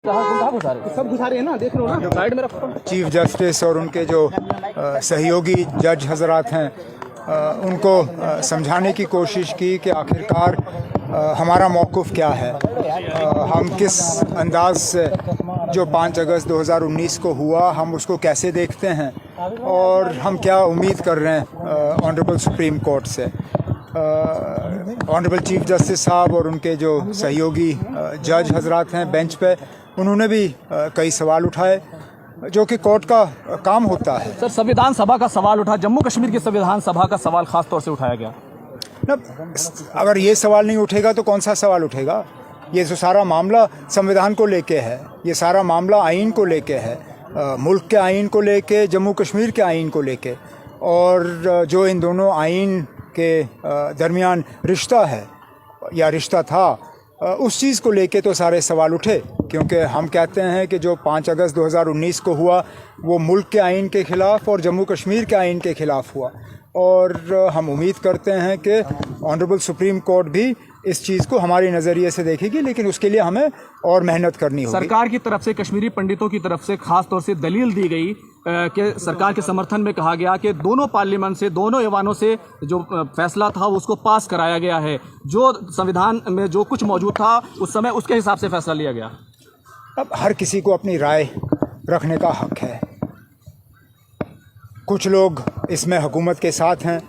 सब घुसा रहे हैं ना, देख रहे हो ना, साइड में रखो। चीफ जस्टिस और उनके जो सहयोगी जज हजरात हैं उनको समझाने की कोशिश की कि आखिरकार हमारा मौक़िफ़ क्या है, हम किस अंदाज से जो 5 अगस्त 2019 को हुआ हम उसको कैसे देखते हैं और हम क्या उम्मीद कर रहे हैं ऑनरेबल सुप्रीम कोर्ट से। ऑनरेबल चीफ जस्टिस साहब और उनके जो सहयोगी जज हजरात हैं बेंच पे, उन्होंने भी कई सवाल उठाए जो कि कोर्ट का काम होता है। सर, संविधान सभा का सवाल उठा, जम्मू कश्मीर की संविधान सभा का सवाल खास तौर से उठाया गया ना। अगर ये सवाल नहीं उठेगा तो कौन सा सवाल उठेगा? ये जो सारा मामला संविधान को लेके है, ये सारा मामला आइन को लेके है, मुल्क के आइन को लेके, जम्मू कश्मीर के आइन को लेके, और जो इन दोनों आइन के दरमियान रिश्ता है या रिश्ता था, उस चीज़ को लेके तो सारे सवाल उठे, क्योंकि हम कहते हैं कि जो 5 अगस्त 2019 को हुआ वो मुल्क के आइन के ख़िलाफ़ और जम्मू कश्मीर के आइन के ख़िलाफ़ हुआ, और हम उम्मीद करते हैं कि ऑनरेबल सुप्रीम कोर्ट भी इस चीज़ को हमारे नज़रिए से देखेगी, लेकिन उसके लिए हमें और मेहनत करनी होगी। सरकार की तरफ से, कश्मीरी पंडितों की तरफ से खास तौर से दलील दी गई कि सरकार के समर्थन में कहा गया कि दोनों पार्लियामेंट से, दोनों ऐवानों से जो फैसला था उसको पास कराया गया है, जो संविधान में जो कुछ मौजूद था उस समय उसके हिसाब से फैसला लिया गया। अब हर किसी को अपनी राय रखने का हक है। कुछ लोग इसमें हुकूमत के साथ हैं,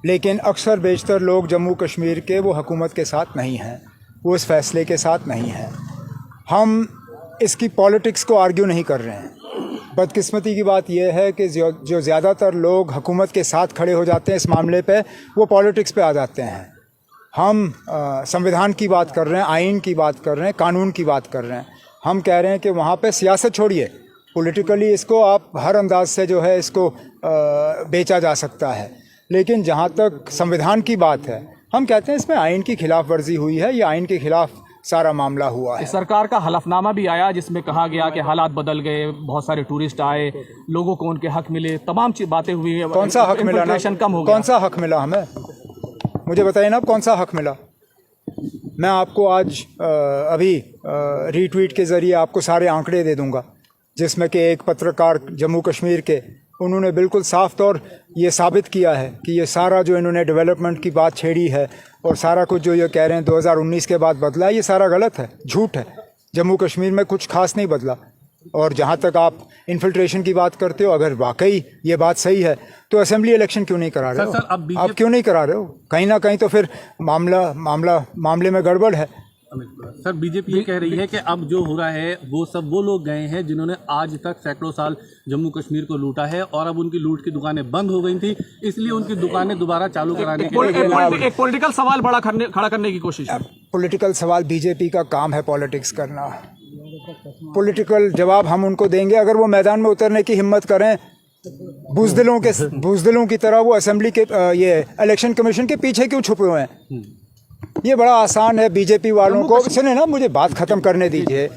लेकिन अक्सर बेशतर लोग जम्मू कश्मीर के वो हुकूमत के साथ नहीं हैं, वो इस फैसले के साथ नहीं हैं। हम इसकी पॉलिटिक्स को आर्ग्यू नहीं कर रहे हैं। बदकिस्मती की बात यह है कि जो ज़्यादातर लोग हुकूमत के साथ खड़े हो जाते हैं इस मामले पे, वो पॉलिटिक्स पे आ जाते हैं। हम संविधान की बात कर रहे हैं, आइन की बात कर रहे हैं, कानून की बात कर रहे हैं। हम कह रहे हैं कि वहाँ पे सियासत छोड़िए, पॉलिटिकली इसको आप हर अंदाज से जो है इसको बेचा जा सकता है, लेकिन जहाँ तक संविधान की बात है, हम कहते हैं इसमें आइन की खिलाफ वर्जी हुई है, ये आइन के खिलाफ सारा मामला हुआ है। सरकार का हलफनामा भी आया जिसमें कहा गया कि हालात बदल गए, बहुत सारे टूरिस्ट आए, लोगों को उनके हक मिले, तमाम बातें हुई। कौन सा हक मिला ना? कम हो गया। कौन सा हक मिला हमें? मुझे बताइए ना, कौन सा हक मिला? मैं आपको आज अभी रीट्वीट के ज़रिए आपको सारे आंकड़े दे दूंगा, जिसमें कि एक पत्रकार जम्मू कश्मीर के, उन्होंने बिल्कुल साफ तौर ये साबित किया है कि ये सारा जो इन्होंने डेवलपमेंट की बात छेड़ी है और सारा कुछ जो ये कह रहे हैं 2019 के बाद बदला है, ये सारा गलत है, झूठ है। जम्मू कश्मीर में कुछ खास नहीं बदला। और जहाँ तक आप इन्फिल्ट्रेशन की बात करते हो, अगर वाकई ये बात सही है तो असेंबली इलेक्शन क्यों नहीं करा रहे हो? आप क्यों नहीं करा रहे हो? कहीं ना कहीं तो फिर मामले में गड़बड़ है। सर, बीजेपी ये कह रही है कि अब जो हो रहा है वो सब वो लोग गए हैं जिन्होंने आज तक सैकड़ों साल जम्मू कश्मीर को लूटा है, और अब उनकी लूट की दुकानें बंद हो गई थी, इसलिए उनकी दुकानें दोबारा चालू कराने के लिए एक पॉलिटिकल सवाल खड़ा करने की कोशिश है। पॉलिटिकल सवाल, बीजेपी का काम है पॉलिटिक्स करना। पॉलिटिकल जवाब हम उनको देंगे अगर वो मैदान में उतरने की हिम्मत करें। बुज़दिलों की तरह वो असेंबली के ये इलेक्शन कमीशन के पीछे क्यों छुपे हुए हैं? ये बड़ा आसान है बीजेपी वालों को। सुने ना, मुझे बात ख़त्म करने दीजिए।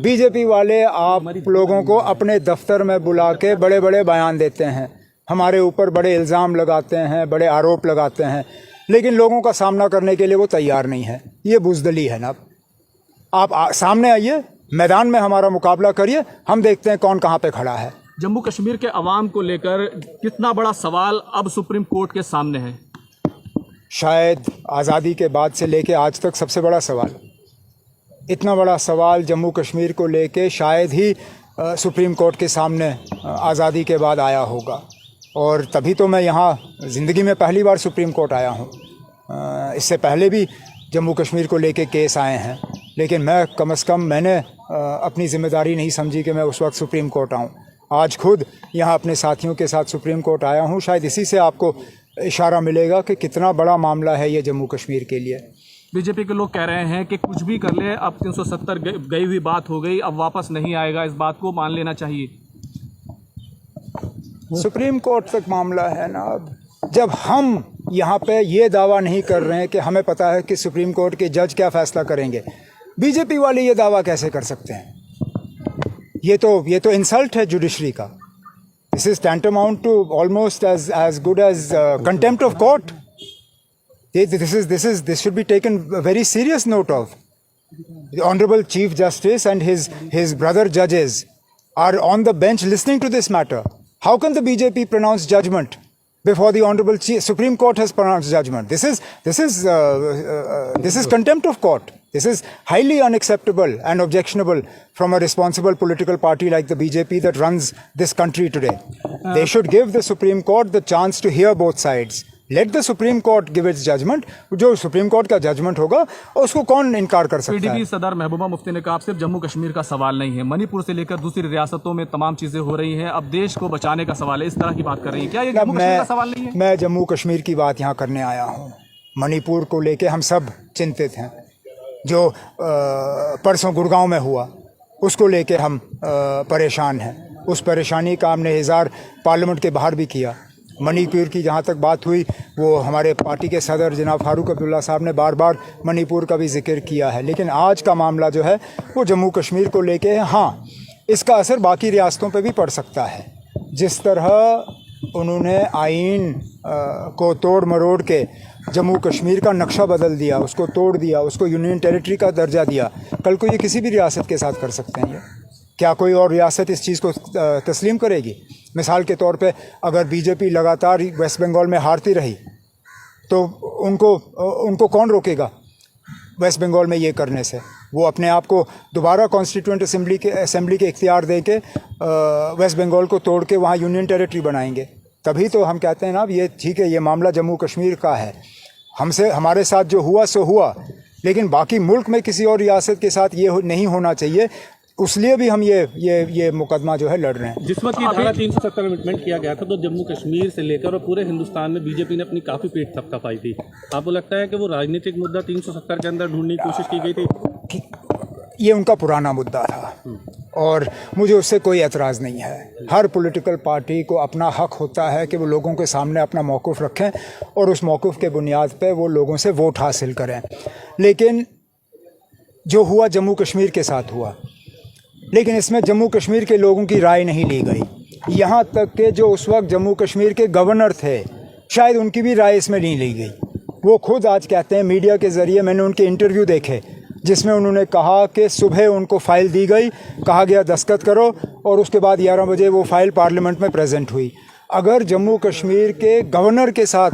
बीजेपी वाले आप लोगों को अपने दफ्तर में बुला के बड़े बड़े बयान देते हैं, हमारे ऊपर बड़े इल्ज़ाम लगाते हैं, बड़े आरोप लगाते हैं, लेकिन लोगों का सामना करने के लिए वो तैयार नहीं है। ये बुज़दिली है ना। आप सामने आइए, मैदान में हमारा मुकाबला करिए, हम देखते हैं कौन कहाँ पे खड़ा है। जम्मू कश्मीर के अवाम को लेकर कितना बड़ा सवाल अब सुप्रीम कोर्ट के सामने है? शायद आज़ादी के बाद से लेके आज तक सबसे बड़ा सवाल। इतना बड़ा सवाल जम्मू कश्मीर को लेके शायद ही सुप्रीम कोर्ट के सामने आज़ादी के बाद आया होगा, और तभी तो मैं यहाँ ज़िंदगी में पहली बार सुप्रीम कोर्ट आया हूँ। इससे पहले भी जम्मू कश्मीर को लेके केस आए हैं, लेकिन मैं कम से कम मैंने अपनी ज़िम्मेदारी नहीं समझी कि मैं उस वक्त सुप्रीम कोर्ट आऊँ। आज खुद यहाँ अपने साथियों के साथ सुप्रीम कोर्ट आया हूँ। शायद इसी से आपको इशारा मिलेगा कि कितना बड़ा मामला है ये जम्मू कश्मीर के लिए। बीजेपी के लोग कह रहे हैं कि कुछ भी कर ले, अब 370 गई हुई बात हो गई, अब वापस नहीं आएगा, इस बात को मान लेना चाहिए। सुप्रीम कोर्ट तक मामला है ना। अब जब हम यहाँ पे ये दावा नहीं कर रहे हैं कि हमें पता है कि सुप्रीम कोर्ट के जज क्या फ़ैसला करेंगे, बीजेपी वाले ये दावा कैसे कर सकते हैं? ये तो इंसल्ट है जुडिशरी का। This is tantamount to almost as good as contempt of court. This should be taken a very serious note of. The Honorable Chief Justice and his brother judges are on the bench listening to this matter. How can the BJP pronounce judgment before the Honorable Supreme Court has pronounced judgment? This is contempt of court. This is highly unacceptable and objectionable from a responsible political party like the BJP that runs this country today. They should give the Supreme Court the chance to hear both sides. Let the Supreme Court give its judgment. जो Supreme Court का judgment होगा उसको कौन इनकार कर सकता है? PDP सदर महबूबा मुफ्ती ने कहा, सिर्फ जम्मू कश्मीर का सवाल नहीं है, मणिपुर से लेकर दूसरी रियासतों में तमाम चीजें हो रही हैं, अब देश को बचाने का सवाल है, इस तरह की बात कर रही है। क्या ये जम्मू कश्मीर का सवाल नहीं है? मैं जम्मू कश्मीर की बात यहाँ करने आया हूँ। मणिपुर को लेके हम सब चिंतित हैं। जो परसों गुड़गांव में हुआ उसको लेके हम परेशान हैं। उस परेशानी का हमने इज़हार पार्लियामेंट के बाहर भी किया। मणिपुर की जहाँ तक बात हुई, वो हमारे पार्टी के सदर जनाब फारूक अब्दुल्ला साहब ने बार बार मणिपुर का भी जिक्र किया है। लेकिन आज का मामला जो है वो जम्मू कश्मीर को लेके है। हाँ, इसका असर बाकी रियासतों पे भी पड़ सकता है। जिस तरह उन्होंने आइन को तोड़ मरोड़ के जम्मू कश्मीर का नक्शा बदल दिया, उसको तोड़ दिया, उसको यूनियन टेरिटरी का दर्जा दिया, कल को ये किसी भी रियासत के साथ कर सकते हैं। ये क्या कोई और रियासत इस चीज़ को तस्लीम करेगी? मिसाल के तौर पे अगर बीजेपी लगातार वेस्ट बंगाल में हारती रही तो उनको कौन रोकेगा वेस्ट बंगाल में ये करने से? वो अपने आप को दोबारा कॉन्स्टिट्यूएंट असेंबली के इख्तियार दे के वेस्ट बंगाल को तोड़ के वहाँ यूनियन टेरिटरी बनाएंगे। तभी तो हम कहते हैं ना, ये ठीक है, ये मामला जम्मू कश्मीर का है, हमारे साथ जो हुआ सो हुआ, लेकिन बाकी मुल्क में किसी और रियासत के साथ ये नहीं होना चाहिए। उसलिए भी हम ये मुकदमा जो है लड़ रहे हैं। जिस वक्त ये धारा 370 में अमेंडमेंट किया गया था तो जम्मू कश्मीर से लेकर और पूरे हिंदुस्तान में बीजेपी ने अपनी काफ़ी पेट थपथपाई थी। आपको लगता है कि वो राजनीतिक मुद्दा 370 के अंदर ढूंढने की कोशिश की गई थी? ये उनका पुराना मुद्दा था और मुझे उससे कोई एतराज़ नहीं है। हर पॉलिटिकल पार्टी को अपना हक होता है कि वो लोगों के सामने अपना मौक़िफ़ रखें और उस मौक़िफ़ के बुनियाद पे वो लोगों से वोट हासिल करें। लेकिन जो हुआ जम्मू कश्मीर के साथ हुआ, लेकिन इसमें जम्मू कश्मीर के लोगों की राय नहीं ली गई। यहाँ तक कि जो उस वक्त जम्मू कश्मीर के गवर्नर थे, शायद उनकी भी राय इसमें नहीं ली गई। वो खुद आज कहते हैं, मीडिया के ज़रिए मैंने उनके इंटरव्यू देखे जिसमें उन्होंने कहा कि सुबह उनको फ़ाइल दी गई, कहा गया दस्तखत करो, और उसके बाद 11 बजे वो फ़ाइल पार्लियामेंट में प्रेजेंट हुई। अगर जम्मू कश्मीर के गवर्नर के साथ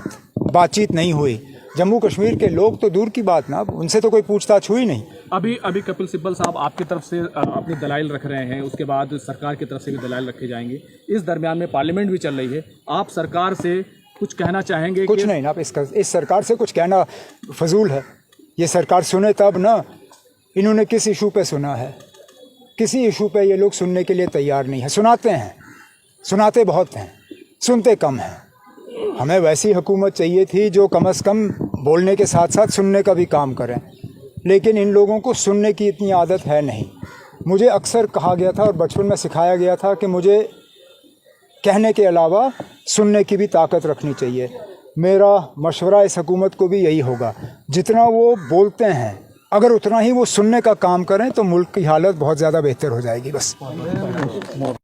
बातचीत नहीं हुई, जम्मू कश्मीर के लोग तो दूर की बात ना, उनसे तो कोई पूछताछ हुई नहीं। अभी कपिल सिब्बल साहब आपकी तरफ से अपनी दलाइल रख रहे हैं, उसके बाद सरकार की तरफ से भी दलाइल रखे जाएंगे। इस दरमियान में पार्लियामेंट भी चल रही है, आप सरकार से कुछ कहना चाहेंगे? कुछ नहीं ना, इस सरकार से कुछ कहना फजूल है। ये सरकार सुने तब ना। इन्होंने किस इशू पे सुना है? किसी इशू पे ये लोग सुनने के लिए तैयार नहीं है। सुनाते हैं, सुनाते बहुत हैं, सुनते कम हैं। हमें वैसी हुकूमत चाहिए थी जो कम से कम बोलने के साथ साथ सुनने का भी काम करें, लेकिन इन लोगों को सुनने की इतनी आदत है नहीं। मुझे अक्सर कहा गया था और बचपन में सिखाया गया था कि मुझे कहने के अलावा सुनने की भी ताकत रखनी चाहिए। मेरा मशवरा इस हुकूमत को भी यही होगा, जितना वो बोलते हैं अगर उतना ही वो सुनने का काम करें तो मुल्क की हालत बहुत ज़्यादा बेहतर हो जाएगी। बस।